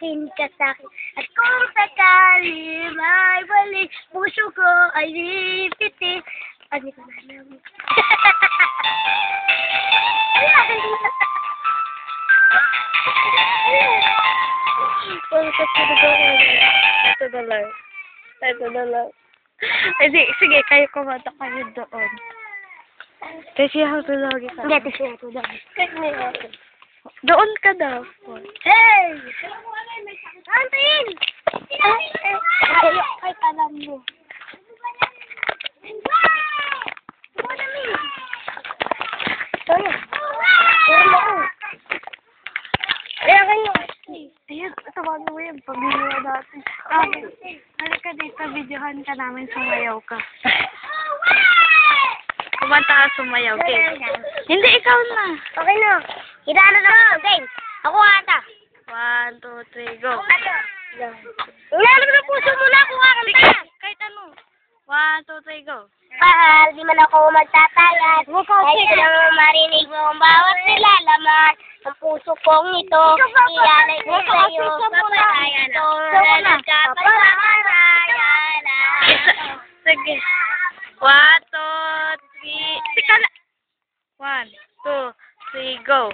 Tumingin ka sa'kin. At kung sakali may balik, puso ko ay lipitin. Ano ka na naman? Ito na lang. Ito na lang. Sige, kayo kumanta kayo doon. Kasi ako tulogin ka. Hindi, siya ito daw. Doon ka daw. Hey! Antin! Kahit alam mo. Ayan, tawagin mo yung pamilya natin. Halika dito, videohan ka namin, sumayaw ka. Kumanta ka, sumayaw, okay? Hindi, ikaw na. Okay na. Hirana na ako. Game. Ako ata. 1, 2, 3, go. Inalam na puso mo na kung kakanta. Kahit ano. 1, 2, 3, go. Mahal, di man ako magtatalas. Kahit lang marinig mo ang bawat nilalaman. Ang puso kong ito, ialay ko sa'yo. Papatayan ito. Nagkapalayan na. Sige. 1, 2, 3. Teka na. 1, 2, 3, go.